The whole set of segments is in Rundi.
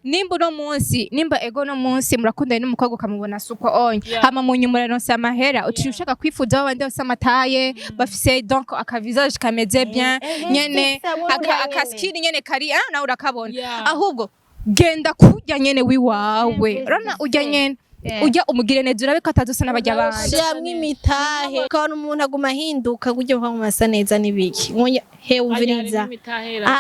nimba ego no munsi murakundana n'umukobwa ukamubona suko onye hama mu nyuma uranonsa amahera uciye ushaka kwifuza abandi bose amataye bafise donc akavisage kameze bien nyene akaskini nyene kari nawe urakabona ahubwo genda kurya nyene wiwawe urana urya nyene ujya umugire neza urabe ko atazosa n'abajya abandi shamwe imitahe kandi umuntu aguma ahinduka kujya mu masa neza nibiki he umviriza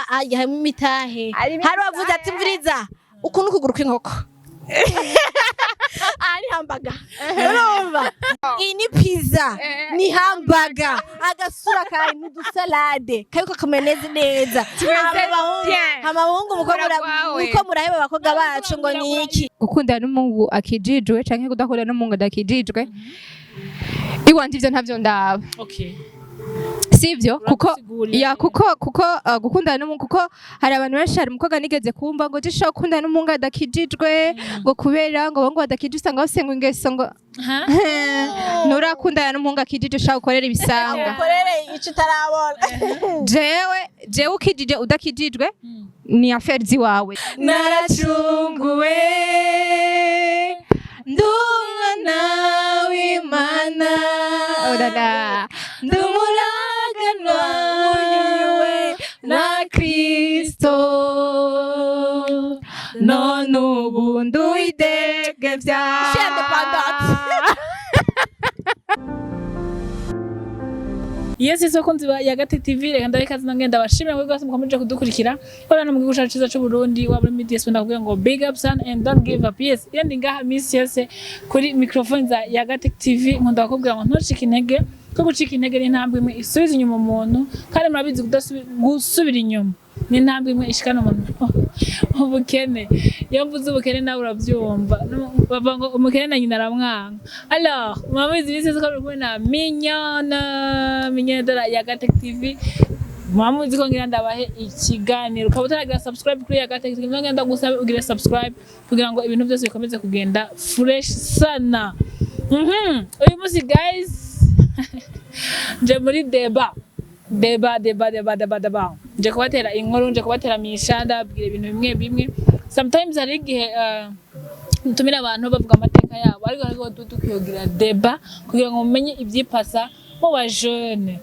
harimo imitahe hari bavuze ati mviriza ukuntu kuguru kw'inkoko ni hamburger urumva iyi ni pizza ni hamburger agasura kawe n'udusalade kariko kameneze neza abahungu muko muraheba abakobwa bacu ngo ni iki gukundana n'umuhungu akijijwe canke kudakundana n'umuhungu adakijijwe iwanje ivyo ntavyo ndaba sivyo kuko gukundana n'umuntu kuko hari abantu benshi hari umukobwa nigeze kumva ngo jisho gukundana n'umuhungu adakijijwe ngo kubera ngo bangu badakijijwe usanga basenga ingeso ngo nurakundana n'umuhungu akijijwe ushaka gukorera ibisanga ukorere ico utarabona jewe ukijije udakijijwe ni affaire ziwawe naracunguwe ndumwana w'Imana odala ndumuraganwa unyuwe na Kristo none ubu nduidege vya Yes, isokunzi ya Gate TV reka ndareka zinangenda bashimira ngo rwose mukomeje kudukurikira. Bora no mugihugu cyacu cyiza cy'u Burundi wa muri media spenda kuvuga ngo big up son and don't give up. Yes, yendi ngaha miss yose kuri microphone za ya Gate TV nkunda bakubwira ngo ntucike intege ko gucika intege ni intambwe imwe isubiza inyuma umuntu kandi murabizi gusubira inyuma ni intambwe imwe ishikana umuntu ubukene iyo mvuze ubukene nawe urabyumva bava ngo umukene na nyina aramwanga alors mwabizi bise ko bari kubona minyana dora ya Gate TV mwamuzi ko ngira ndabahe ikiganiro ukaba utaragira subscribe kuri ya Gate TV ngenda gusaba ugire subscribe kugira ngo ibintu byose bikomeze kugenda fresh sana uyu munsi guys nje muri deba nje kubatera inkuru nje kubatera mishanda abwira ibintu bimwe sometimes hari igihe tumira abantu bavuga amateka yabo ariko tukiyogira deba kugira ngo mumenye ibyipasa mu ba jeune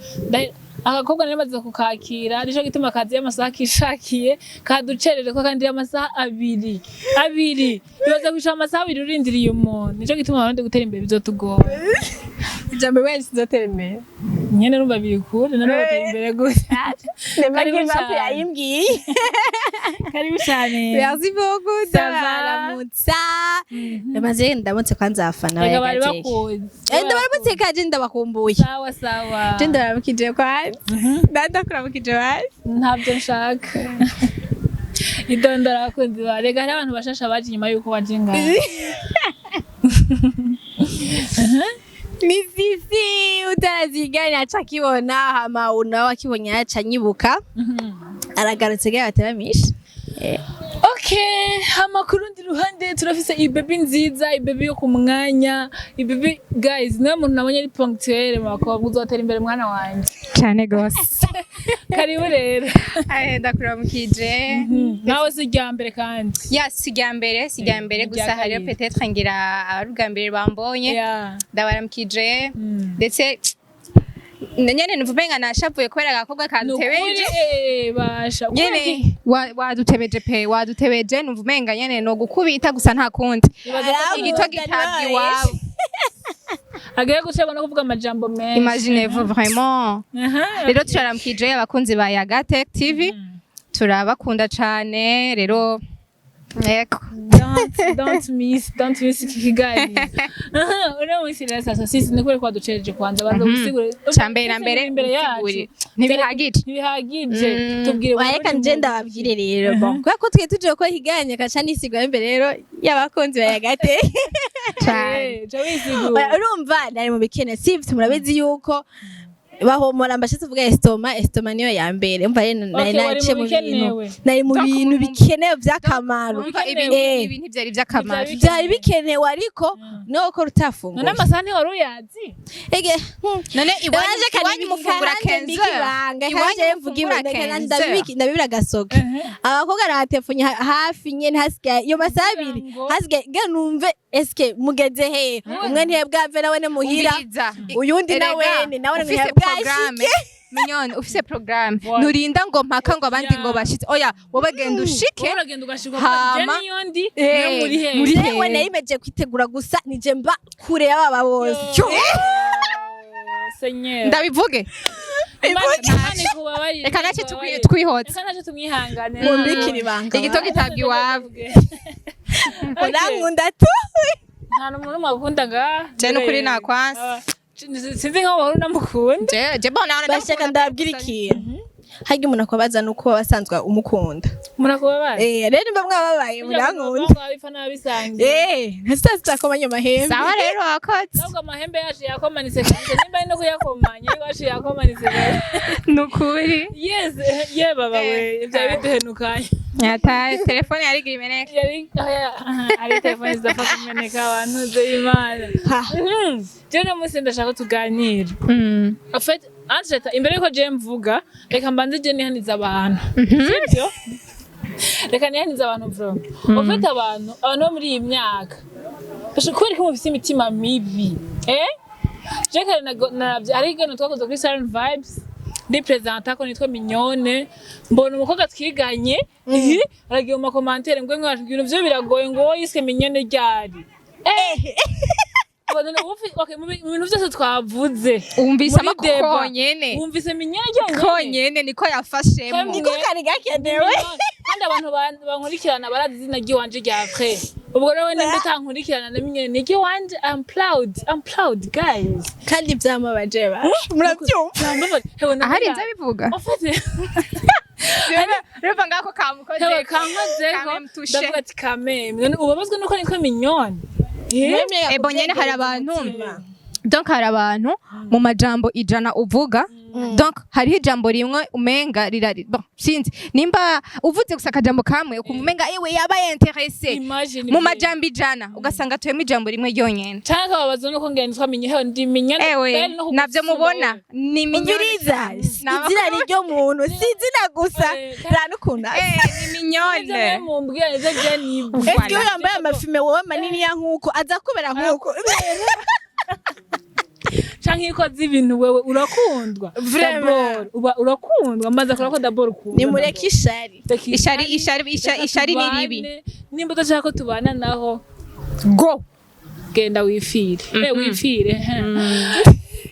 akakobwa nemaze kukakira nico gituma kazi y'amasaha kishakiye kaducerere ko kandi y'amasaha abiri yoza kwisha amasaha abiri urindiriye umuntu nico gituma abandi gutera imbere bizotugora ijambo wese zotera imbere nyene rumva birikure none batera imbere gusa karibu cyane yayimbwiye karibu cyane merci beaucoup ndabaramutsa amaze ndamutse kwanza afana ya bari bakuze ndabaramutse kaje ndabakumbuye sawa je ndabaramukije kwa ndakuramukije basi ntabyo nshaka idondora abakunzi ba rega hari abantu bashasha baje nyuma yuko waje ngaho ni sisi utaziganya acakibona hama unawe akibonye aca nyibuka aragarutse gaye bateramisha okay hama kurundi ruhande turafise ibaby nziza ibaby yo kumwanya ibaby guys nawe muntu nabonye ari ponctuel makobwa uzotera imbere mwana wanje cyane gose karibu rero ndakuramukije nawe sijya mbere kandi sijya mbere gusa hariyo peut-être ngira abaruga mbere bambonye ndabaramukije ndetse nyene nuvumenga nashavuye kwera agakobwa kadutebeje basha nyene wadutebeje nuvumenga nyene no gukubita gusa nta kundi igito gitabye iwabo agaye gushaka no kuvuga amajambo menshi imaginez-vous vraiment rero turaramukije abakunzi ba ya Gate TV turabakunda cyane rero don't miss kigali uri munsi rero sasa sisi nikore kwa ducereje kwanza banza gusigura cyambere na mbere yacu ntibihagije tubwire wayeka nje ndababwire rero bon ko twe tuje ko higanye kaca nisigura imbere rero y'abakunzi ba ya Gate urumva nari mu bikene sivyo murabizi yuko bahomora mbashatse kuvuga estoma niyo ya mbere umva rero naciye mu bintu nari mu bintu bikenewe by'akamaro ibintu byari by'akamaro byari bikenewe ariko no ko rutafungura none amasahani wari uyazi ege none iwanyu mufungura kenzo iwanyu mvuga ndabibira gasoga abakobwa ratefunye hafi nyene hasigaye iyo masaha abiri hasigaye nge numve eske mugeze he umwe ntiyebwave nawe ne muhira uyundi nawe programme minyone ufise programme nurinda ngo mpaka ngo abandi ngo bashitse oya wowe genda ushike hama yondi muri hewe nayimeje kwitegura gusa nije mba kure y'aba bose ndabivuge reka nace twihotse tumwihangane mumbikira ibanga igitoki tabwi iwabo urankunda tu nta n'umuntu mabukunda ngaha je n'ukuri nakwansi sinzi nkaho bahora unamukunda je bona bashaka ndabwira ikintu harya umuntu akubaza nuko wabasanzwe umukunda murakubabaza rero mba mwababaye murankunda mwabipfa n'abisangiye ntazitakomanya amahembe sawa rero wakotse ntabwo amahembe yacu yakomanitse kandi nimba ari no kuyakomanya yacu yakomanitse nukuri yes ye baba we ibyo biduhenukanye yata telefone yari gimeneka ari telefone zidapfa kumeneka abantu z'Imana je no musi ndashaka tuganira en fait Anjeta imbere yuko je mvuga reka mbanze je nihaniza abantu sibyo reka nihaniza abantu bro ufite abantu bo muri iyi myaka bashobora kuba bafite imitima mibi je kare ari igano twakoze kuri Silent Vibes ndi presenta ko nitwa Mignone mbona umukobwa twiganye aragiye mu commentaire ngo mwaje ibintu byo biragoye ngo yiswe Mignone ryari mu bintu byose twavuze umvise amakoko nyene wumvise Mignone konyene niko yafashemo niko kari gakenewe kandi abantu bankurikirana barazi izina ry'iwanje rya frère ubwo rero nimba utankurikirana na Mignone niki wanje I'm proud guys kandi byamabaje ba murabyumva ahari nza bivuga rero ngako kamukoze ndavuga ati kameme ubabazwe nuko nitwa Mignone ebo nyene hari abantu donc hari abantu mu majambo ijana uvuga donc hariho ijambo rimwe umenga rirari bon sinzi nimba uvuze gusa akajambo kamwe ukumva umenga ewe yabaye intéressé mu majambo ijana ugasanga tuyemo ijambo rimwe ryonyene cyangwa babaza nuko ngene nitwa Mignone ndi Mignone ewe navyo mubona ni Mignone izina ryo muntu si izina gusa ranukunda ni Mignone mumbwira neze je nibu eske yambaye amafime wowe manini ya nkuko aza kubera nkuko canke iko z'ibintu wewe urakundwa vraiment urakundwa maze kurako d'abord ukunda ni mureke ishari ni ribi nimba udashaka ko tubana naho go genda wifire wifire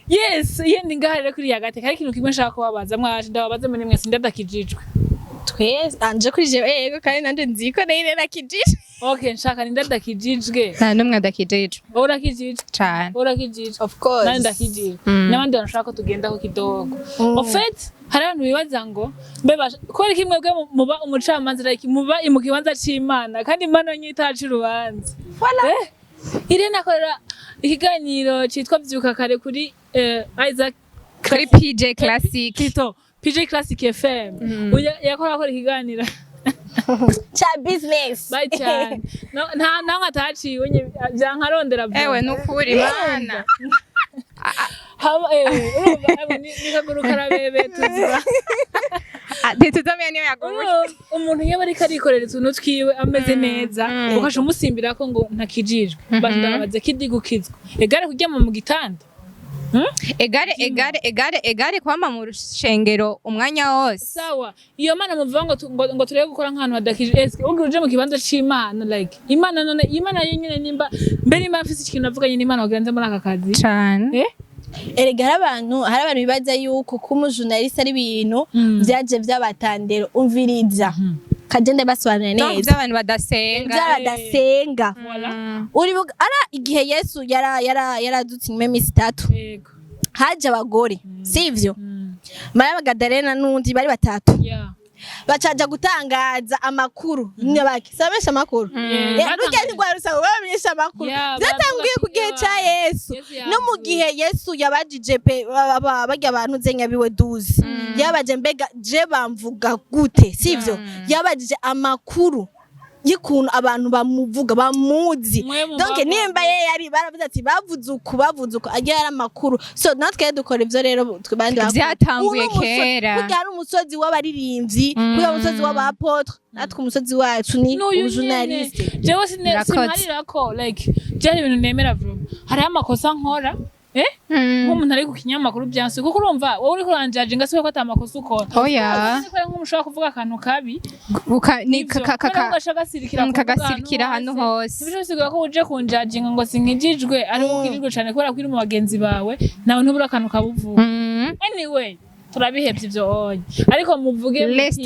yes yendi ngaharire kuri yagate kari kintu kimwe nshaka kubabaza mwaje ndababaza muri mwese ndadakijijwe twese anje kuri je yego kandi nanje nziko nari nakijije okay nshaka ndadakijijwe nta numwe adakijijwe urakijije cyane urakijije of course nandi ndakijije n'abandi banashaka ko tugendaho kidogo en fait hari abantu bibaza ngo mbeba kweri kimwe bwe muba umucamanza like muba imukibanza c'Imana kandi Imana nyitacu rubanza voilà Irene akorera ikiganiro cyitwa byuka kare kuri Isaac kuri PJ Classic Kito PJ Classic FM yakora ikiganiro cha business bye cyane nta ngataciwe byankarondera byo ewe nukuri mana haba nikaguru karabebe tuziba tuzamenya niyo yaguye umuntu yaba ari karikorera utuntu twiwe ameze neza ukasha umusimbira ko ngo ntakijijwe baje kidigukizwa egare kujyama mu gitanda egare kwama mu rushengero umwanya wose sawa iyo mana muvuga ngo turebe gukora nk'ahantu hadakije eske ubwo uje mu kibanza c'Imana like Imana none Imana yenyine nimba mbere imana afite ikintu avuganye n'Imana wagenze muri aka kazi cyane erega hari abantu bibaza yuko kumujurnaliste ari ibintu byaje byabatandero umviriza kagende basobanura neza by'abantu badasenga uri ara igihe Yesu yaradutse nyuma y'imisi 3 haje abagore sivyo Maria Magdalena n'undi bari batatu bacaja gutangaza amakuru nyabaki sabesha amakuru burya ntigwarusa bamenyesha amakuru byatanguye ku gihe ca Yesu no mu gihe Yesu yabajije pe barya abantu zenyabiwe 12 yabaje mbega je bamvuga gute sivyo yabajije amakuru yikuntu abantu bamuvuga bamuzi donc nimba yari baravuze ati bavuze uko agiye ari amakuru so natwe dukora ivyo rero bandi byatanguye kera kugira ari umusozi w'abaririmbyi kugira umusozi w'abapotre natwe umusozi wacu ni journaliste jewe sinarira ko like byari ibintu nemera bro hari amakosa nkora nk'umuntu ari ku kinyamakuru byanse kuko urumva wowe uri kuranjaje ngase ko atamakosa ukora oya nk'umushaka kuvuga akantu kabi kagasirikira hano hose ntibishobora ko uje kunjajinga ngo sinkijijwe ari ukirirwe cyane kubera ko iri mu bagenzi bawe nawe ntubura akantu kabuvuga anyway turabihebye ivyo onye ariko muvuge like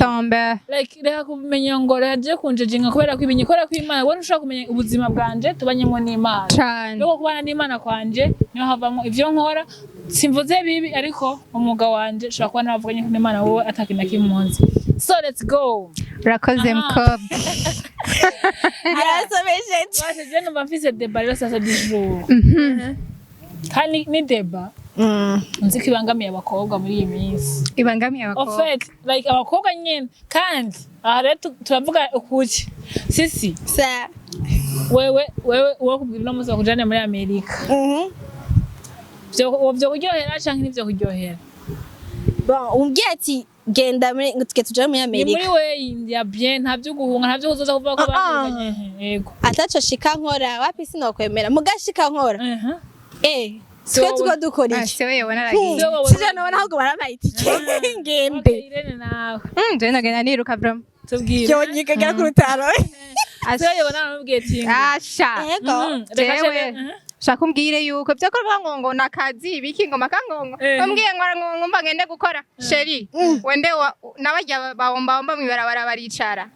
reka kumenya ngo raje kunjejinga kubera ko ibinyikora ko Imana wowe ushaka kumenya ubuzima bwanje tubanyemo n'Imana rero kubana n'Imana kwanje niyo havamo ivyo nkora simvuze bibi ariko umwuga wanje ushaka kuba navuganye n'Imana wowe atakina kimunzi so let's go rakoze mkobwa arasobeje waje numva mfise deba rero sasa dijuru kandi ni deba nzi ko ibangamiye abakobwa muri iyi minsi ibangamiye abakobwa of fact like abakobwa nyene kandi aha rero turavuga ukuki sisi sa wewe kubwira no muzi bakujane muri Amerika byo kuryohera canke nivyo kuryohera bon umbwiye ati genda muri ngutike tujye muri Amerika muri we India bien ntavyo guhunga ntavyo kuzoza kuvuga ko bakuganye yego ataco shika nkora wapi sinokwemera mugashika nkora twe tuko dukora iki sewe yabona aragiye sije nabona ahubwo baramayitike ngende Irene nawe je nagenda niruka bro tubwire yonyika gara ku rutaro sewe yabona namubwiye ati asha yego jewe shaka umbwire yuko byo kuvuga ngo nakazi ibiki ngo makangongo umbwiye ngo ngumva ngende gukora sheri wende nabajya bawomba mwibarabara baricara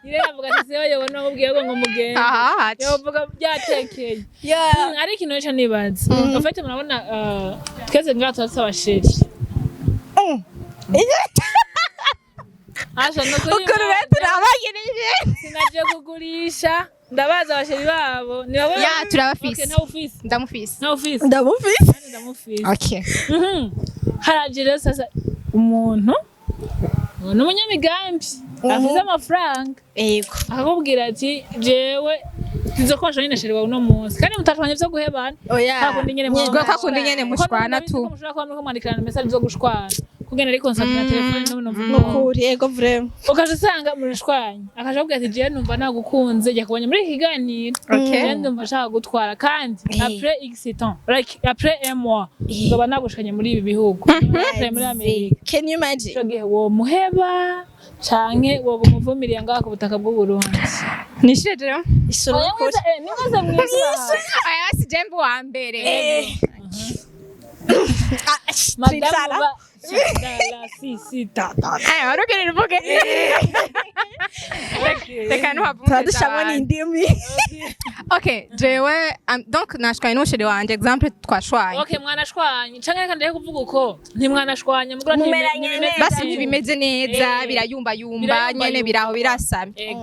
Irene avuga ati sewe yabona namubwiye ngo mugende yavuga byatekeye ari ikintu cyo nibaza ufite murabona twese ngaho turasaba sheri asha no kuri ukuru turabagirije sinaje kugurisha ndabaza abasheri babo ni babo ya turabafise nta office ndamufise okay haraje rero sasa umuntu n'umunyamigambi afite amafaranga yego akakubwira ati jewe nzokosha nyine sheri wawe no munsi kandi mutashwanye byo guhebana hakundi nyene mushwana tu mushaka kwamwe kumwandikirana message zo gushwana kugenda ari contact na telefone no numva nukuri yego vraiment ukaje usanga murashwanye akaje akubwira ati jewe numva nagukunze jya kubonye muri kiganiro kandi ndumva nshaka gutwara kandi après x temps like après un mois ngaba nagushanye muri ibi bihugu muri Amerika can you imagine shoge wo muheba canke wo bumuvumiriye ngaha ku butaka bw'u Burundi nishire rero isoro kuri nibaza mwisa aya si jembo wa mbere madame va si tata warugere ruvuge reka nuhavumwe tadushamwe n'indimi okay jewe donc nashwaye n'usheri wanje exemple twashwaye okay mwanashwanye canke kandi reka kuvuga uko ntimwanashwanye mugura basi ntibimeze neza birayumba nyene biraho birasamye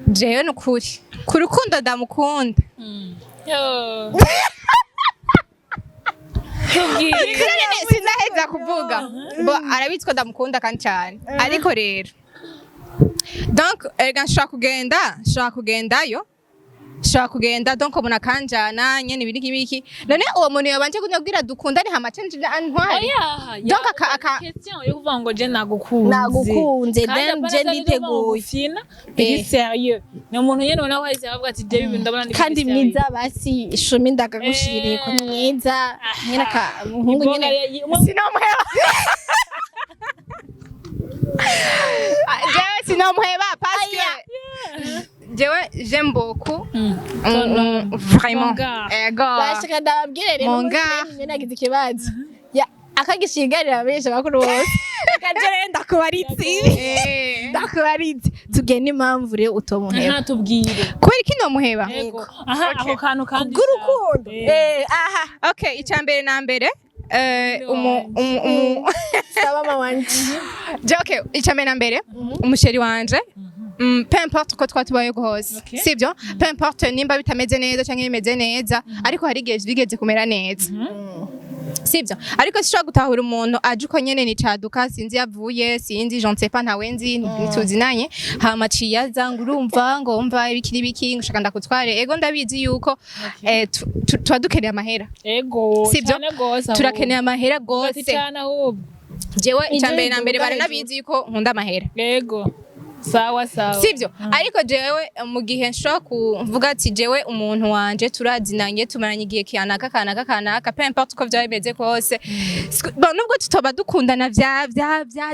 jewe nukuri ku rukundo ndamukunda sinaheza kuvuga arabitswe ndamukunda kandi cyane ariko rero donc erega nshaka kugendayo shaka kugenda donc muna kanjana nyene ibiki none uwo muntu yabanje kunyabwira dukundane hama canje antware donc aka question yo kuvuga ngo je nagukunze then je nditeguye fina biri sérieux ni umuntu nyene ubona ko ahise avuga ati je bibi ndabona kandi mwiza basi ishumi ndagagushiriye ko mwiza nyene ka muhungu nyene sinomuheba je sinomuheba parce que jewe j'aime beaucoup vraiment ego bashaka ndababwire rero nyene nagize ikibazo akagishigarira abesha bakuru bose kajere ndakubaritsi tugene impamvu rero utomuheba nta tubwire kubera iki nomuheba aha ako kantu kandi gurukundo okay icambere na mbere Mama wanje je okay icambere na mbere umusheri wanje peu importe ko twatubaye hose sibyo peu importe nimba bitameze neza cyangwa bimeze neza ariko hari igihe bigeze kumera neza sibyo ariko sishobora gutahura umuntu aje uko nyene nicaduka sinzi yavuye sinzi je ne sais pas ntawe nzi ntituzinanye hama ciyaza ngo urumva ngo umva ibikiri biki ngushaka ndakutware ego ndabizi yuko twadukeneye amahera ego sibyo turakeneye amahera gose cyane ahubwo jewe icambere na mbere baranabizi yuko nkunda amahera ego sawa sibyo ariko jewe mu gihe nshobora kuvuga ati jewe umuntu wanje turazinanye tumaranye igihe kanaka peu importe uko vyaba bimeze kose nubwo tutoba dukundana vya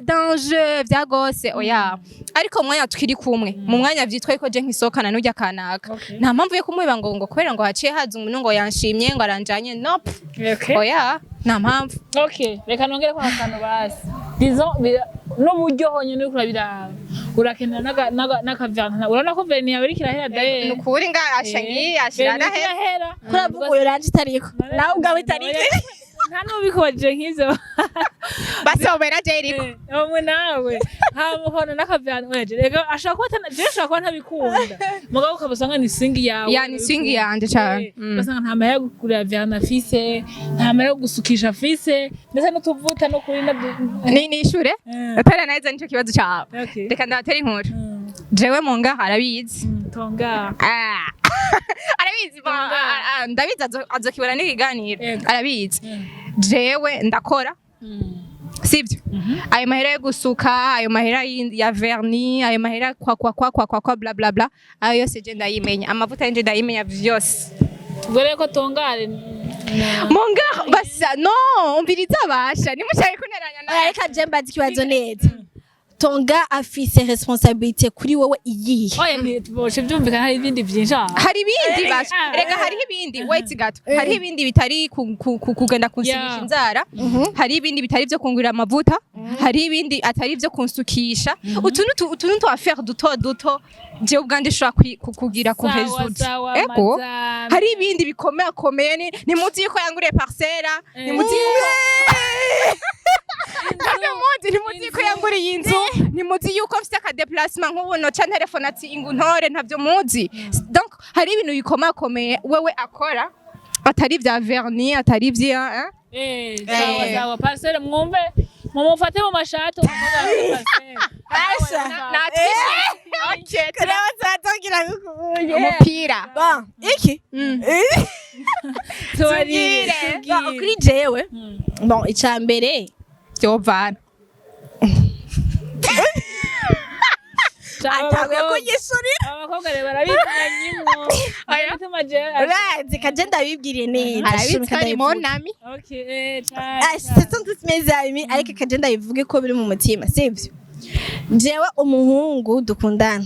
danger vya gose oya ariko mwanya tukiri kumwe mu mwanya vyitwa ko je nkisokana n'urya kanaka nta mpamvu yo kumubiba ngo kubera ngo haciye haza umuntu ngo yanshimye ngo aranjanye nope oya nta mpamvu reka nongere kwa akantu basi n'uburyo honyine uriko urabiraba urakenera n'akavyana urabona ko verni yawe iriko irahera daye nukuri nga ashangi ashira irahera kuravuga uyo ranje itariko nawe ubwawe itariko nta n'ubikoje nk'ivyo basobera je iriko umwe nawe hano n'akavyana weje rega ashaka kuba ntabikunda mugabo ukabasanga ni singi yawe ya ni singi yanje cyane basanga nta mahera yo kugura vyana afise nta mahera yo gusukisha afise ndetse n'utuvuta no kurinda ni ishure atari neza nico kibazo cyawe reka ndabatera inkuru jewe monga harabizi tonga arabizi ndabizi azokibona n'ikiganiro arabizi jewe ndakora sibyo ayo mahera yo gusuka ayo mahera ya verni ayo mahera kwa bla bla bla ayo yose je ndayimenya amavuta yanje ndayimenya vyose gore ko tongare monga basa no umviriza basha nimushaka kuneranya nawe reka je mbazi kibazo neza tonga afise responsabilité kuri wowe iyihe oya ntiboshe byumvikana hari ibindi byinshi hari ibindi basha rega hari ibindi wait gato hari ibindi bitari kugenda kunsigisha inzara hari ibindi bitari byo kungurira amavuta hari ibindi atari byo kunsukisha utuntu twa faire duto je ubwanje shobora kugira kuhezuza ego hari ibindi bikomeye ni muzi yuko yanguriye parcela ni muzi yuko ni muzi ko yanguriye inzu ni muzi yuko mfite aka déplacement nk'ubu noca telefone ati inguntore ntavyo muzi donc hari ibintu bikomakomeye wewe akora atari vya verni atari vya sawa parcelle mwumve mumufate mu mashato umupira iki kuri jewe bon icambere vyovana ataguye kugisurira abakobwa rero barabitanyimwo urazi kaje ndabibwiriye neza arabitsa ari monami c'est tous mes amis ariko kaje ndabivuge ko biri mu mutima sivyo jewe umuhungu dukundana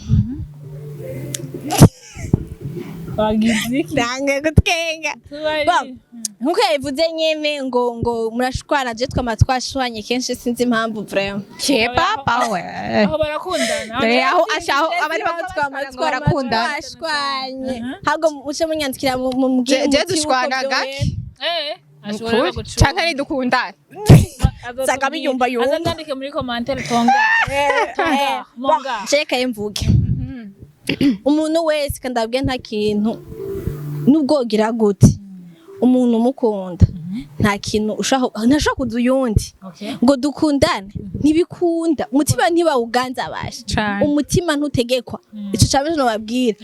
bagiziki dange gutwenga nkuko yabivuze nyene ngo murashwana je twama twashwanye kenshi sinzi impamvu vraiment kepa pawe aho barakundana aho ashaho abari barakundana twashwanye hago muce munyandikira mu mbwira je dushwana gake ashobora gucura canke ari dukundana sanga biyumba yumva azandike muri commentaire tonga monga cheka yemvuge umuntu wese kandabwe nta kintu nubwogira gute umuntu mukunda nta kintu ntashaka kuza uyundi ngo dukundane ntibikunda umutima ntibawuganza abasha umutima ntutegekwa ico cyane no babwira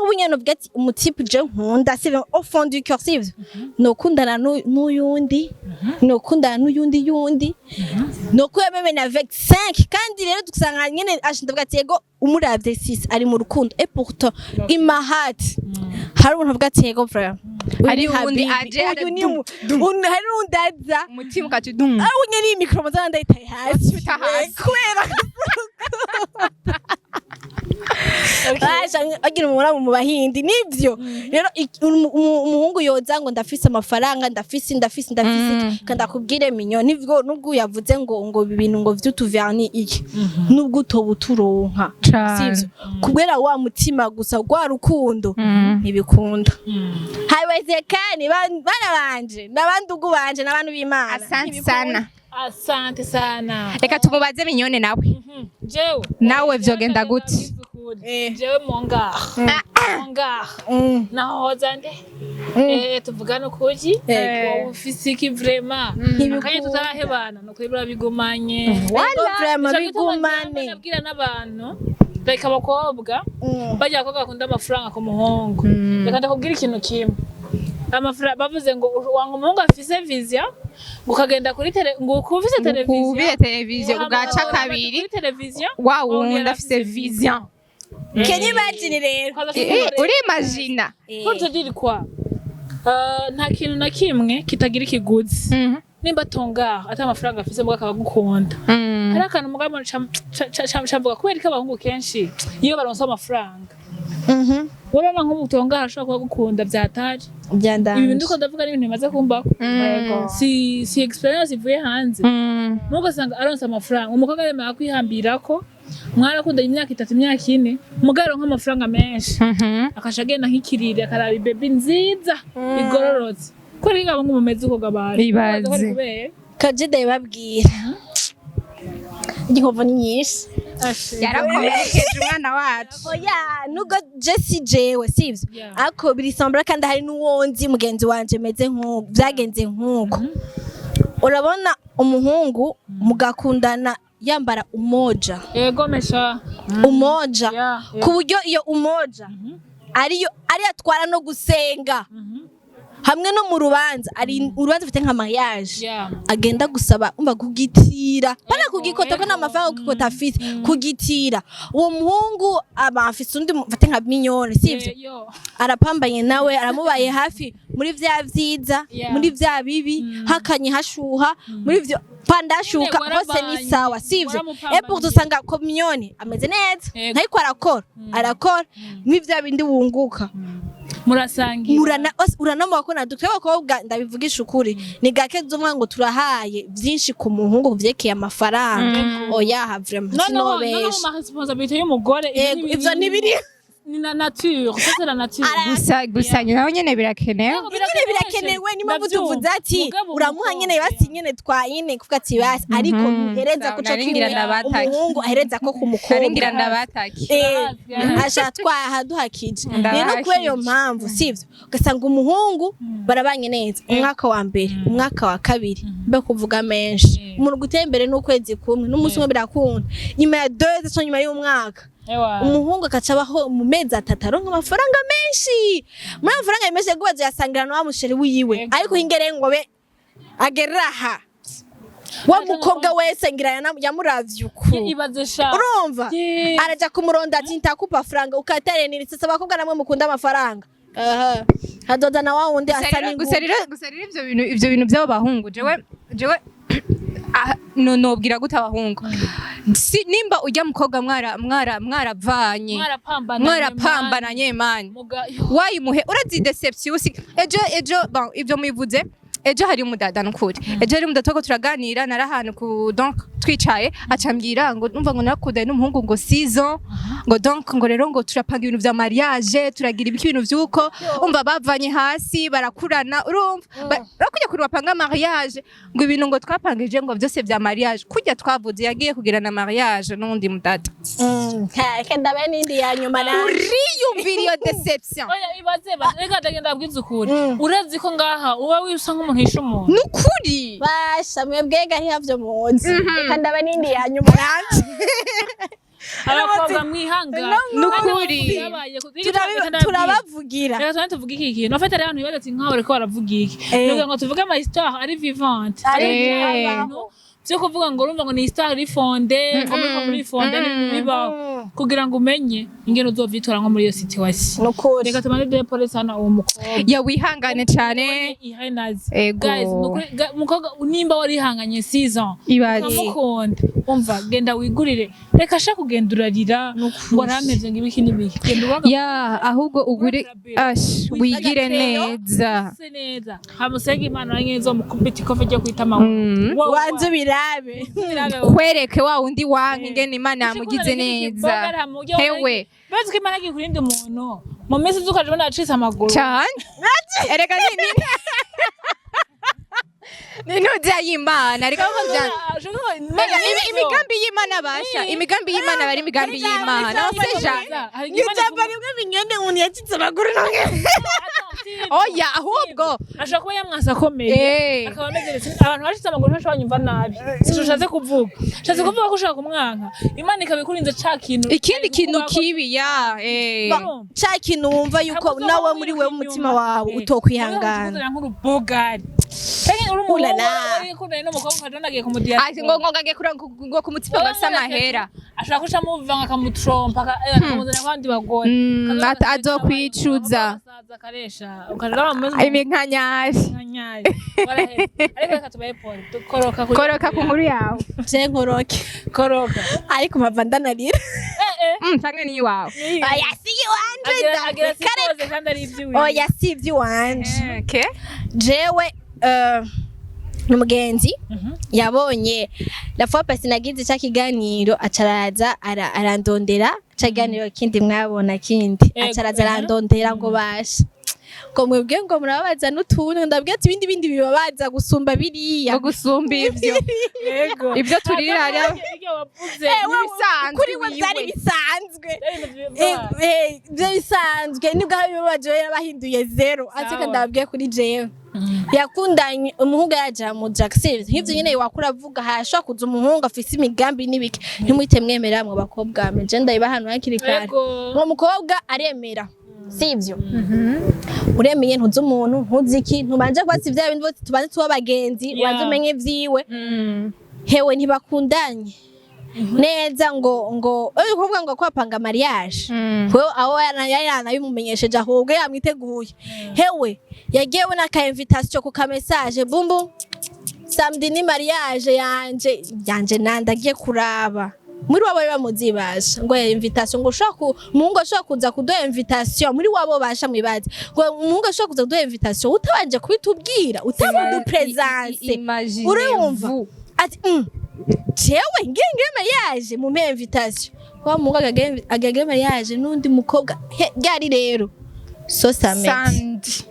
ubunyano bwati umutipe je nkunda c'est au fond du cœur sivyo no kundana n'uyundi no kundana n'uyundi no kwememena avec 5 kandi rero dusanga nyene ashinda yego umuravye 6 ari mu rukundo et pourtant in my heart hari umuntu bwati yego frère hari undi aje hari undi aza umutima ukati dum nyene mikro mazana ndayitaye hasi kwera agira umuramu mu bahindi nivyo rero umuhungu yoza ngo ndafise amafaranga ndafise kandi akubwire minyo nivyo nubwo yavuze ngo ibintu ngo vy'utuverni iki nubwo utobuturonka sivyo kubera wa mutima gusa gwa rukundo ntibikunda haiweze kani bana banje nabandugu banje nabantu b'Imana asante sana reka tumubaze minyone nawe jewe nawe vyogenda gute jewe monga nahoza nde tuvugana ukuki ufise iki vraiment akanye tutahebana no kwibura bigumanye vraiment bigumane nabwira n'abantu reka abakobwa bajya koga bakunda amafaranga ku muhungu reka ndakubwira ikintu kimwe amafaranga bavuze ngo wanga umuhungu afise vision ukagenda kuri ngo kufise televiziyo ugaca kabiri kuri televiziyo wow ndafise vision Kenye imagine rero uri imagine kurzo diri kwa nta kintu na kimwe kitagira ikiguzi nimba tonga ata amafaranga afise mbwa akabagukunda hari akantu mugabo chamvuga kubera ko abahungu kenshi iyo baronsa amafaranga urabona nk'umutonga arashobora kugukunda byataje byandanje ibi ndiko ndavuga n'ibintu bimaze kumbako si experience ivuye hanze mugasanga aronsa amafaranga umukobwa yemera kwihambirako mwarakunda imyaka 3 imyaka 4 mugaro nk'amafaranga menshi akashagenda nk'ikirire akaraba ibebi nziza igororotse ko ringa ngo mumeze uko gabari ibaze kajide babwira inkovu nyinshi yarakomerekeje umwana wacu oya nugo Jesse jewe sivyo ako birisambura kandi hari nuwonzi mugenzi wanje meze nk'uko byagenze nk'uko urabona umuhungu mugakundana yambara umoja yego mesha umoja ku buryo iyo umoja ari atwara no gusenga hamwe no mu rubanza ari urubanza ufite nka mariage agenda gusaba umva kugitira bana kugikota ko n'amafaranga kugikota afite kugitira uwo muhungu abafise undi mfate nka minyone sivyo arapambanye nawe aramubaye hafi muri vya vyiza muri vya bibi hakanye hashuha muri vyo pandashuka hose ni sawa sivyo pour dusanga ko minyone ameze neza ntayiko arakora n'ivya bindi wunguka murasangira uranama ko nadukwe bakobwa ndabivugisha ukuri ni gake zumwa ngo turahaye byinshi ku muhungu vyekeye amafaranga oya ha vraiment no ma responsabilité y'umugore ivyo nibiri ni na nature c'est la nature gusa naho nyene birakenewe niba butuvuze ati uramuha nyene basi nyene twayine kuvuga ati basi ariko muhereza ko umuhungu ahereza ko kumukobwa aringira ndabataki asha twahaduhakije rero kuri iyo mpamvu sivyo ugasanga umuhungu barabanye neza umwaka wa mbere umwaka wa kabiri mbe kuvuga menshi umuntu gutembere n'ukwezi kumwe n'umunsi umwe birakunda nyuma ya 2 cyo nyuma y'umwaka umuhungu akacabaho mu mezi 3 aronka amafaranga menshi muri amafaranga yemeshe gubaza yasangira no wamusheri wiwe ariko ingere ngo be ageraha wa mukobwa wese ngira yamuravye uko urumva araja kumuronda ati ntakupa faranga ukatere ni sasa bakobwa namwe mukunda amafaranga hadoda na wawundi asani gusarira ivyo bintu by'abo bahungu jewe nobwira gute abahungu si nimba ujya mukobwa mwaravanye mwarapambananye mani wayimuhe urazi deception ejo ivyo mubivuze ejo hari umudada n'ukuri ejo hari umudada ko turaganira narahanu ku donc twicaye acambwira ngo numva ngo nakudaye n'umuhungu ngo sizo ngo donc ngo rero ngo turapanga ibintu vya mariage turagira ibintu vyuko umva bavanye hasi barakurana urumva bakujya kuri bapanga mariage ngo ibintu ngo twapangije ngo byose vya mariage kujya twavuze yagiye kugira na mariage n'undi mudada kenda bene indi ya nyuma na uriyumvira iyo deception oya ibaze reka ndagenda bwiza ukuri urazi ko ngaha uba wisa nk'umuntu hisha umuntu nukuri basha mwebwega hihavyo munzi kanda bene indi ya nyuma nanje abakobwa mwihanga nukuri turabavugira reka tuvuge iki kintu afite rero abantu bibaza ati nkaho bariko baravuga iki nuko ngo tuvuge ama histoire ari vivante ari byo kuvuga ngo urumva ngo ni star rifonde ngo muri fonde bibaho kugira ngo umenye ingene uzovitora nko muri iyo situation nukuri reka tumane depore sana uwo mukobwa ya wihangane cyane guys mukobwa nimba warihanganye 6 ans ibaze ukamukunda umva genda wigurire reka sha kugendurarira ngo arameze ngibiki nibiki ya ahubwo ugure wigire neza hamusega imana nyezo mukubita ikofe ryo kwita amahoro wanze birabe kwereke wa undi wanke ingene imana yamugize neza hewe bazi ko imana ikurinde umuntu mu minsi zukaje bona acisa amaguru cyane erega Ninuja y'Imana ariko imigambi y'Imana basha imigambi y'Imana bari imigambi y'Imana oseja ngijamba rimwe binyende umuntu yacitse amaguru none oya ahubwo ashaka kuba yamwasa komeye akaba ameze abantu bashitse amaguru bashobora nyumva nabi sishaze kuvuga shaze kuvuga ko ushaka kumwanka Imana ikabikurinze ca kintu ikindi kintu kibi ya ca kintu wumva yuko nawe muri we umutima wawe utokwihangana nk'urubogari ngo kumutsipa gafise amahera ashaka kuca muvanga akamutrompa akamuzana kwandi bagore azokwicuza iminkanyari ariko reka tubaye pole koroka ku nkuru yawe je nkoroke koroka ariko mpava ndanarira canke ni iwawe oya si iwanje oya si ivy'iwanje jewe umugenzi yabonye la fois passée nagize ca kiganiro acaraza arandondera ca kiganiro kindi mwabona kindi acaraza arandondera ngo basha ngo mwebwe ngo murababaza n'utuntu ndabwiye ati ibindi bibabaza gusumba biriya ngo gusumba ivyo yego ivyo turira ari kuri we byari bisanzwe bisanzwe nibwo bibabaje yarabahinduye 0 ateka ndabwiye kuri jewe yakundanye umuhungu yaja mu Jackson nk'ivyo nyene wakura avuga hashaka kuza umuhungu afise imigambi nibiki ntimwite mwemera mu bakobwa meje ndayiba hano hakiri kare uwo mukobwa aremera sivyo uremeye ntuzi umuntu ntuziki ntubanje kwatsi vya bindi bose tubanze tuba bagenzi waje umenye vyiwe hewe ntibakundanye neza ngo kuvuga ngo kwapanga mariage ko aho yana bimumenyesheje ahubwo yamwiteguye hewe yagewe naka invitation ku ka message bumbu samedi ni mariage yanje nandagiye kuraba muri wabo bamuzibasha ngo invitation ngo ushaka umuhungu ashaka kuza kuduha invitation muri wabo basha mwibaze ngo umuhungu ashaka kuza kuduha invitation utabanje kubitubwira utamudu presence urumva ati jewe ngenge mariage mu me invitation kwa mungu agage mariage nundi mukobwa ryari rero so samedi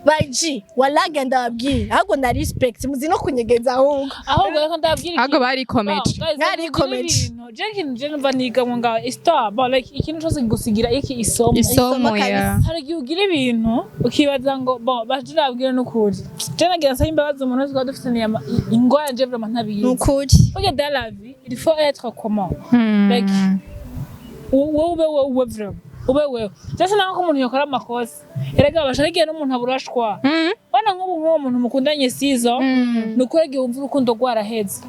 baji walaga ndababwira ahubwo na respect muzi no kunyegeza ahubwo reka ndababwira ahubwo bari comedy je numva niga ngo ngaho star but like ikintu cyose gusigira iki isomo ya hari ugira ibintu ukibaza ngo bajirabwira n'ukuri je nagira nsa imbabazi umuntu twaba dufitaniye ingwara je vraiment ntabizi n'ukuri oya dans la vie il faut être comment like wowe vraiment ubewe cyase nako umuntu yakora amakosa erega basharigiye n'umuntu aburashwa bana nk'uwo muntu mukundanye sizo nukurege wumva urukundo rwaraheze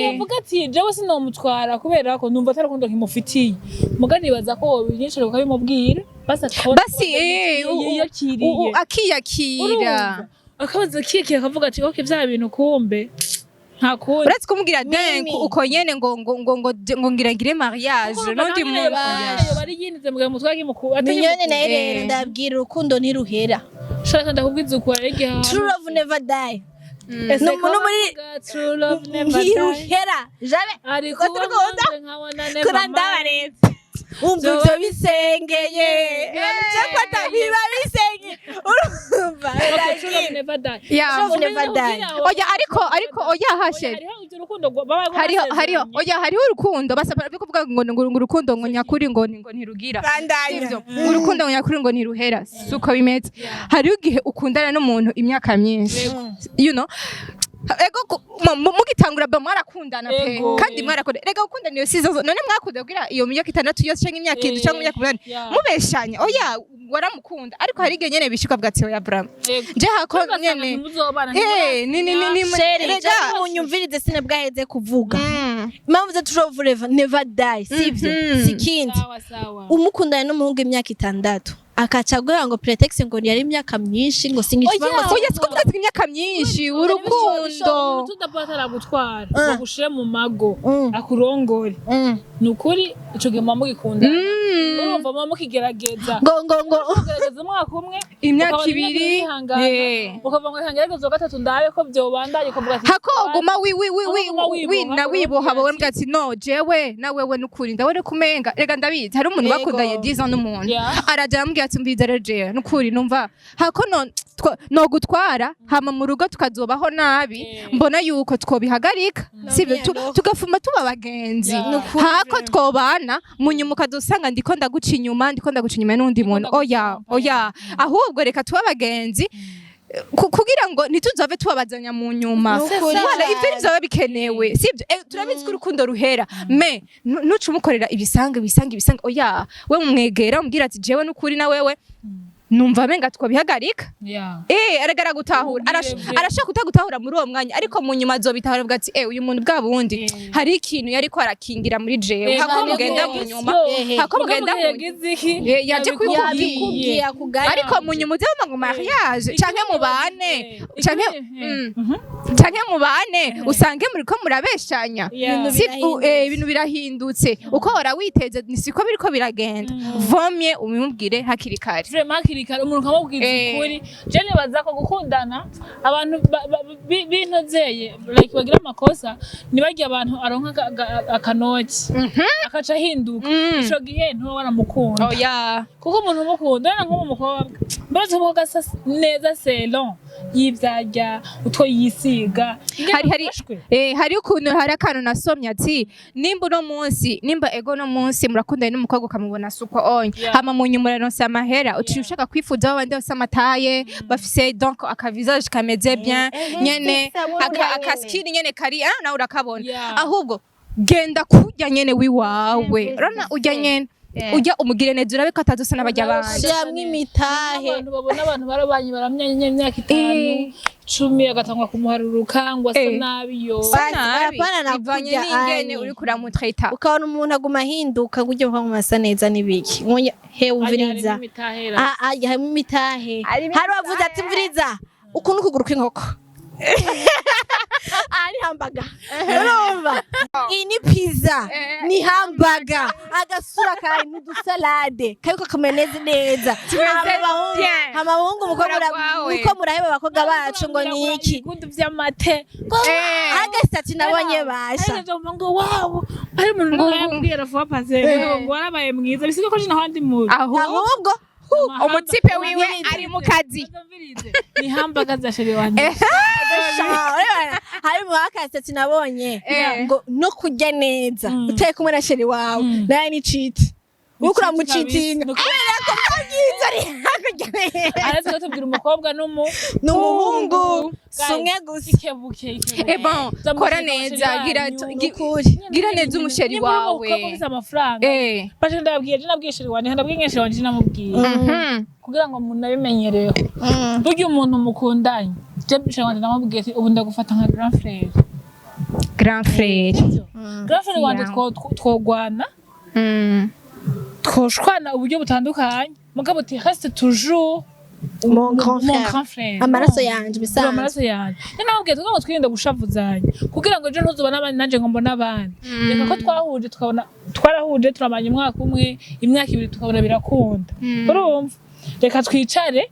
yavuga ati jewe sinomutwara kubera ko numva atarukundo kimufitiye mugani baza ko byinshi ukabimubwira basi akiyakira akabaza kiyakira akavuga ati okay bya bintu kumbe ntakundi uretse kumubwira denk uko nyene ngo ngiragire mariage n'undi muntu bari yinize mu mutwagi mukuru minyone na rero ndabwira urukundo ntiruhera shaka ndakubwiza uko arege ha true love never die no muri true love never die ntiruhera jamais ariko nkabona never kurandabaretse umva ivyo bisengeye cyangwa biba bisenge urumva oya ariko oya hashe hariho urukundo basaba kuvuga ngo urukundo ngo nyakuri ngo ntirugira sivyo urukundo ngo nyakuri ngo ntiruhera suko bimeze hariho igihe ukundana n'umuntu imyaka myinshi you know ego mugitangura ba mwarakundana pe kandi mwarakunda rega gukundana iyo sizo none mwakunda kugira iyo myaka 6 yose cyangwa imyaka 7 cyangwa imyaka 8 mubeshanya oya waramukunda ariko hari igihe nyene bishika bwatsi ya Abraham je hako nyene rega munyumvirize sine bwaheze kuvuga impamvu ze turovureva never die sivyo sikindi umukundana n'umuhungu imyaka 6 akaca agoya ngo pretext ngo yari imyaka myinshi ngo singikibango oya sikuvuga imyaka myinshi urukundo tudapatara gutwara ngo gushire mu mago akurongore nukuri ico gihe mama mugikunda urumva mama mukigerageza ngo gerageza umwaka umwe imyaka 2 ukava ngo ihangerageza gatatu ndaye ko byobandaye kuvuga ati hakoguma wina wiboha bawe mbwati no jewe na wewe nukuri ndabone kumenga rega ndabizi hari umuntu bakundanye 10 ans n'umuntu araja ambwira ati mbiza reje nukuri numva hako no gutwara hama mu rugo tukazobaho nabi mbona yuko twobihagarika sibyo tugafuma tuba bagenzi hako twobana munyuma ukazosanga ndiko ndaguca inyuma n'undi muntu oya ahubwo reka tuba bagenzi kugira ngo ntituzove tubabazanya mu nyuma wala ivyo bizaba bikenewe sibyo turabizi ko urukundo ruhera me nuca umukorera ibisanga oya we mumwegera umbwira ati jewe nukuri na wewe numva menga twobihagarika aragara gutahura arashaka kutagutahura muri uwo mwanya ariko mu nyuma azobitahura bwa ati uyu muntu bwa bundi hari ikintu yari ko arakingira muri jewe hako mugenda mu nyuma yaje kwikubwira ariko mu nyuma uze ngo mariage canke mubane usange muri ko murabeshanya ibintu birahindutse uko hora witeze nisiko biriko biragenda vomye umubwire hakiri kare umuntu kamubwiza ukuri je nibaza ko gukundana abantu bintozeye like bagira amakosa nibagiye abantu aronka akanoki akaca hinduka ico gihe nto baramukunda kuko umuntu umukunda nko umukobwa mbaze umukobwa neza selon yivyarya utwo yisiga hari ukuntu hari akantu nasomye ati nimba ego no munsi murakundana n'umukobwa ukamubona suko onye hama mu nyuma uranonsa amahera ushaka kwifuza abandi bose amataye bafise donc akavisage kameze bien nyene akaskini nyene kari nawe urakabona ahubwo genda kujya nyene wiwawe rona ujya nyene ujya umugire neza urabe ko atazosa n'abajya bandi shamwe imitahe abantu babona abantu barabanye baramyanye imyaka 5 10 agatangwa kumuharuruka ngo asa nabi yo apana nakujya n'ingene uri kuramutreta ukabona umuntu aguma hinduka gujye mu masa neza nibiki he umviriza harimo imitahe hari bavuze ati mviriza ukuntu kuguru kw'inkoko ni hamburger urumva iyi ni pizza ni hamburger agasura kayi n'udusalade kayuko kameneze neza abahungu muko muraheba abakobwa bacu ngo ni iki ibintu vy'amate agasati nabonye basha ngo wow ari umuntu yambwira vuba paze ngo warabaye mwiza bisiga ko jina handi mu ahubwo umutipe wiwe ari mu kazi ni hamburger za sheri wanje hari mu akasati nabonye ngo no kurya neza uteye kumwe na sheri wawe naye ni cheat ukura mu cheating arazi tubwira umukobwa n'umuhungu sumwe gusa ikebuke bon kora neza gira neza umusheri wawe ukabisa amafaranga baje ndabwiye nabwiye sheri wanje ndabwiye sheri wanje namubwiye kugira ngo umuntu abimenyereho burya umuntu mukundanye je sheri wanje namubwiye ati ubu ndagufata nka grand frère wanje twogwana twoshwana uburyo butandukanye mugabo uti reste toujours mon grand frère amaraso yanje bisanzwe amaraso yanje nababwiye ngo twirinde gushavuzanya kugira ngo je ntuzuba n'abandi nanje ngo mbona abandi reka ko twarahuje turamanye umwaka umwe imyaka 2 tukabona birakunda urumva reka twicare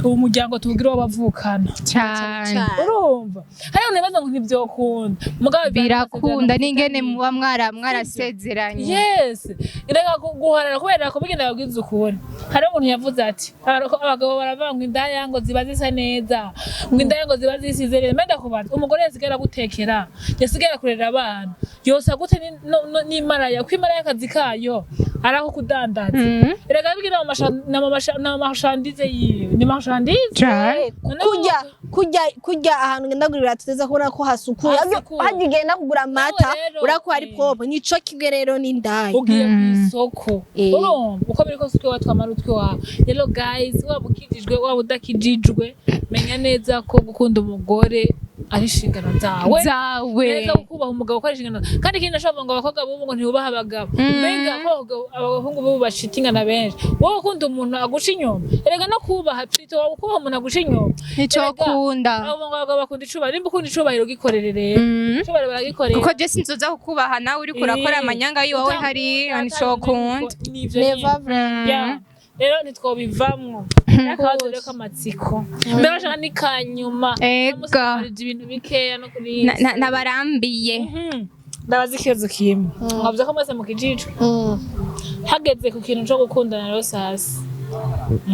umuryango tugira wabavukana cyane urumva hariho nibaza ngo ntibyokunda mugabo birakunda n'ingene muba mwarasezeranye yes ireka guharara kubera ko bigenda babwiza ukuri hari umuntu yavuze ati abagabo baravanga indaya ngo ziba zisa neza ngo indaya ngo ziba zisize neza menda kubaza umugore yasigara gutekera yasigara kurera abana yosa gute n'imaraya kw'imaraya akazi kayo araho kudandaza ireka bigira mu mashandize yiwe ni mashandize kujya kurya ahantu ngenda gurira tuteza kubona ko hasukuye hajya ugenda kugura amata urako hari probe nico kimwe rero n'indaya ugiye kw'isoko urumva uko biri kose utwe watwamara utwe wawe rero guys waba ukijijwe waba udakijijwe menya neza ko gukunda umugore ari inshingano zawe neza kubaha umugabo ko ari inshingano kandi ikindi nashobora ngo abakobwa b'ubu ngo ntibubaha abagabo mbega abahungu b'ubu bashitingana benshi wowe ukunda umuntu agusha inyuma erega no kubaha plito wowe kubaha umuntu agusha inyuma nico kunda abagabo bakunda icubahiro nimba ukunda icubahiro gikorere rero icubahiro baragikorera kuko je sinzoza kukubaha nawe uri kurakora amanyanga yiwawe hari nico kunda never vraiment rero nitwobivamwo akabazo rero kamatsiko mbere bashaka ni kanyuma ega ibintu bikeya no kuri nabarambiye ndabaza ikibazo kimwe mwavuze ko mwese mukijijwe hageze ku kintu cyo gukundana rero sasa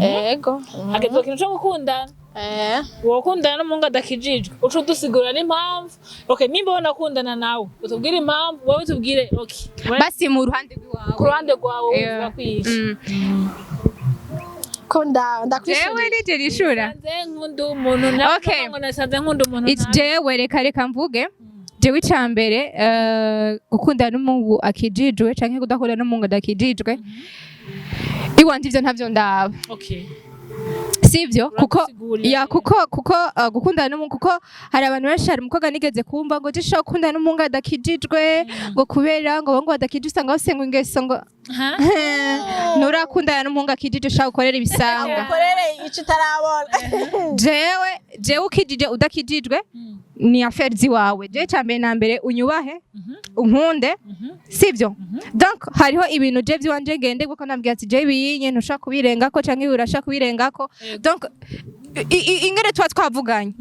ego hageze ku kintu cyo gukundana wokundana n'umuhungu adakijijwe uca udusigurira n'impamvu okay nimba wonakundana nawe utubwire impamvu wowe tubwire okay basi mu ruhande rwawe ku ruhande rwawe uvuga kwiye ko ndakwishura jewe nije rishura nkunda umuntu nawe ngo nasanze nkunda umuntu it's jewe reka mvuge jewe icambere gukundana n'umuhungu akijijwe canke kudakundana n'umuhungu adakijijwe iwanje ivyo ntavyo ndaba okay sivyo kuko gukundana n'umuntu kuko hari abantu benshi hari umukobwa nigeze kumva ngo jisho gukundana n'umuhungu adakijijwe ngo kubera ngo bongo adakijijwe usanga basenga ingeso ngo nurakundana n'umuhungu akijijwe ushaka gukorera ibisanga ukorere ico utarabona jewe ukijije udakijijwe ni affaire ziwawe je cyambere na mbere unyubahe unkunde sivyo donc hariho ibintu je by'iwanje ngende kuko nabwiye ati je biyinye ntushaka kubirengako canke urashaka kubirengako donc ingere twavuganye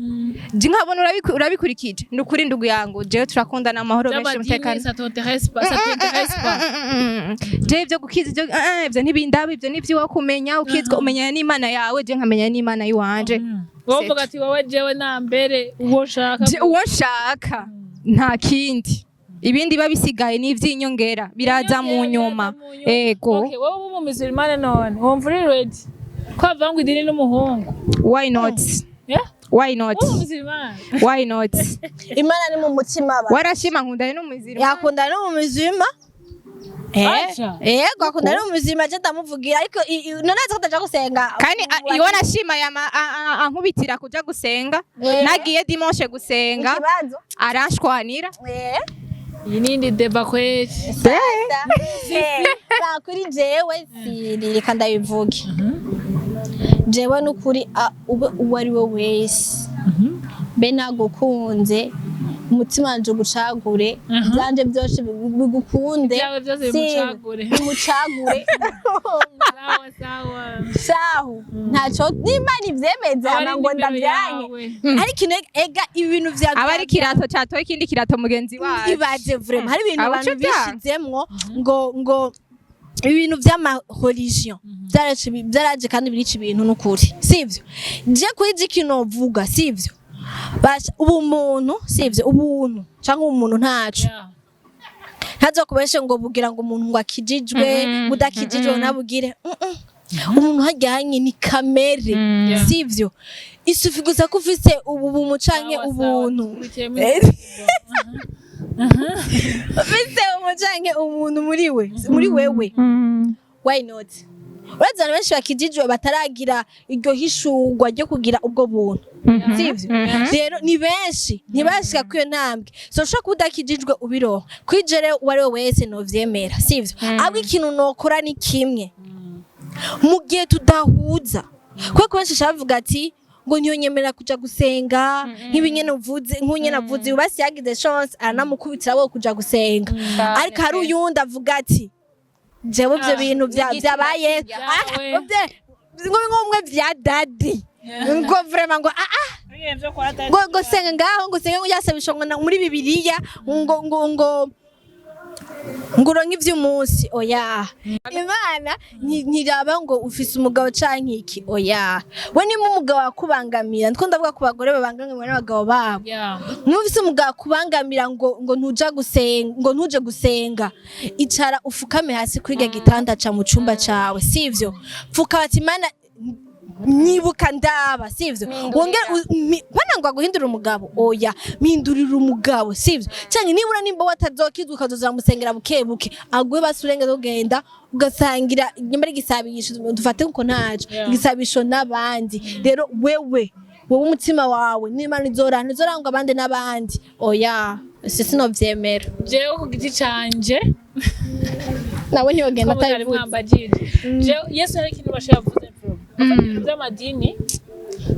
je nkabona urabikurikije ndukuri ndugu yangu je turakundana amahoro benshi mutekano je ibyo gukiza ibyo ntibindaba ibyo nivyo kumenya ukizwa umenya n'Imana yawe je nkamenya n'Imana yiwanje wovuga ati wowe jewe na mbere uwo shaka nta kindi ibindi babisigaye n'ivy'inyongera biraza mu nyuma ego okay wowe mu musulmane none wumva uri ready kwavanga idini n'umuhungu why not why not why not Imana ni mu mutima warashima nkundane n'umuzirima yakundana n'umuzirima ego akundana n'umuzirima je ndamuvugira ariko nonaze kutaja gusenga kandi iyo nashima ankubitira kuja gusenga nagiye dimanche gusenga aranshwanira iyi nindi deba kweli kuri jewe reka ndabivuge jewe n'ukuri uwo ari we wese mbe nagukunze umutima wanje ugucagure byanje byose bigukunde bimucagure sawa ntaco n'Imana ivyemeza ngo ndavyanye ariko ega ibintu vya aba ari kirato cyato ikindi kirato mugenzi wacu ibaje vraiment hari ibintu abantu bishizemwo ngo ibintu vy'amahorigion byaraje kandi birica ibintu n'ukuri sivyo je kuri jikino vuga sivyo basha ubumuntu sivyo ubuntu cyangwa umuntu ntacu ntazokubeshe ngo bugira ngo umuntu ngo akijijwe mudakijijwe nabugire umuntu hajyanye ni kamere sivyo isufi gusa kufise ubu canke ubuntu ufise umucanke umuntu muri wewe why not urazana benshi bakijijwe bataragira iryo hishurwa ryo kugira ubwo buntu sivyo rero ni benshi ntibashika kwiyo ntambwe so ushaka kudakijijwe ubiroha kwijere uwari wese no vyemera sivyo abo ikintu nokora ni kimwe mu gihe tudahuza kuko benshi shavuga ati ngo niyo nyemera kuja gusenga nk'ibinyene uvuze nk'unyene avuze ubasi yagize chance aranamukubitira wo kuja gusenga ariko hari uyundi avuga ati jewe byo bintu byabaye ngomwe vya daddy ngo vraiment ngo senga ngaho ngo senga ngo yasabisha ngo muri bibiliya ngo nguronka ivy'umunsi oya Imana ntiraba ngo ufise umugabo canke iki oya we ni umugabo akubangamira ndiko ndavuga ku bagore babangamira n'abagabo babo n'ufise umugabo akubangamira ngo ntuja gusenga ngo ntuje gusenga icara ufukame hasi kuri gitanda ca mu cumba cawe sivyo fuka bati Imana nyibuka ndaba sivyo wongera bana ngo guhindura umugabo oya mpindurira umugabo sivyo cyangwa nibura nimba watazokizwa ukazoziramusengera bukebuke agwe basurenge zogenda ugasangira nyuma igisabisho dufate uko ntaje igisabisho n'abandi rero wewe umutima wawe n'Imana izoranga abandi n'abandi oya sisi no vyemera jewe ku giti canje nawe ntiyogenda atabivuze jewe Yesu hari ikintu bashavuze by'amadini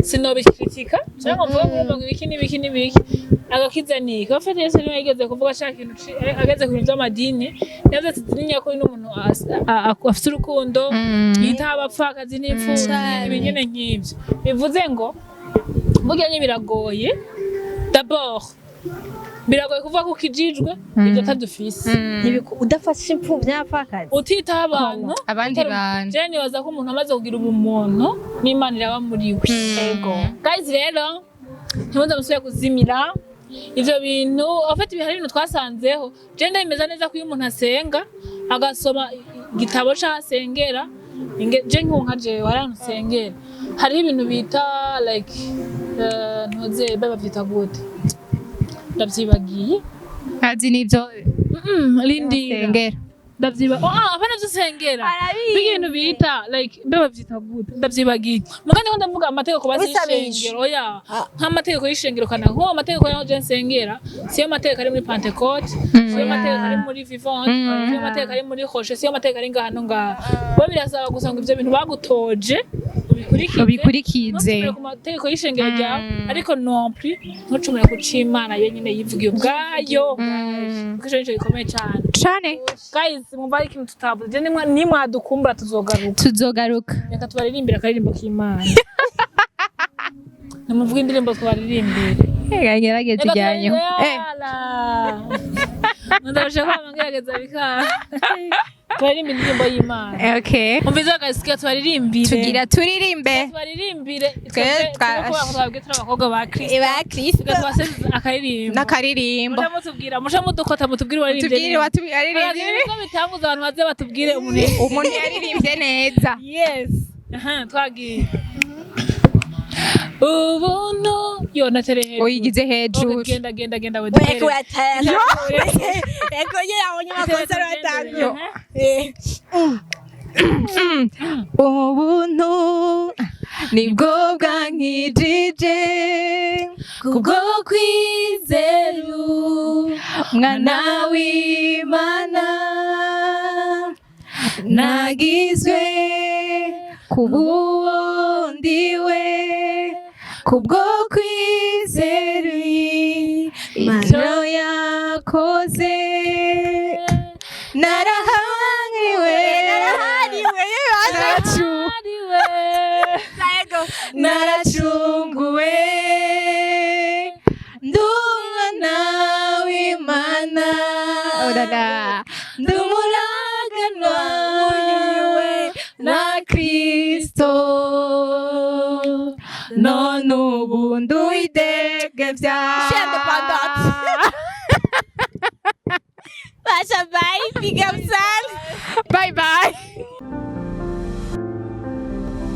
sinobikritika cyangwa mvuga ngo ibiki n'ibiki agakiza ni kafete Yesu niwe yigeze kuvuga ashaka ikintu ageze ku by'amadini yavuze ati tinya ko n'umuntu afite urukundo yita abapfakazi n'imfubyi ibinyene nk'ibyo bivuze ngo burya biragoye d'abord biragoye kuvuga ko ukijijwe ibyo tadufise udafashe impfubyi n'abapfakazi utitaho abantu abandi bantu je nibaza ko umuntu amaze kugira ubumuntu n'Imana iraba muri we yego guys rero ntimuze musubire kuzimira ivyo bintu afite ibihari ibintu twasanzeho je ndemeza neza ko iyo umuntu asenga agasoma igitabo c'asengera je nkunka je waranusengera hariho ibintu bita like ntoze bavyita gute ndavyibagiye ntazi nivyo lindira ndavyiba abana vy'isengera ibintu bita like bavyita gute ndavyibagiye mugani ho ndavuga amategeko bazishengero oya nk'amategeko y'ishengero kana nko amategeko ya je nsengera siyo amategeko ari muri Pentecote siyo amategeko ari muri Vivant siyo amategeko ari muri Roche siyo amategeko ari ngahano ngaha bo birasaba gusa ngo ivyo bintu bagutoje ubikurikize ku mategeko y'ishengero ryawe ariko non plus ntucumure ku c'Imana yenyine yivugiye ubwayo kuko ico gikomeye cyane guys mwumva ikintu tutavuze nimwadukumbura tuzogaruka reka tubaririmbira akaririmbo k'Imana namuvuga indirimbo twaririmbira gerageza ijyanyeho ndabasha kwamagerageza bikara turirimbe indirimbo y'Imana okay umviza gasikia tubaririmbire turirimbire twabwe turabakobwa ba Kristo twaseze akaririmbo musha mudukota mutubwire waririmbire bitanguza abantu baze batubwire umuntu yaririmbye neza yes twagiye ubuntu yo natere uyigize hejuru genda we eko yataya eko yabonye amakosa batangiye ubuntu nibwo bwankijije kubwo kwizera mwana w'Imana nagizwe kubuwondiwe kubwo kwizera ivyo yakoze narahariwe naracunguwe ndumwana w'Imana ndumuraganwa na Kristo none ubu nduidege vyawe Basha bye, big up son. Bye bye.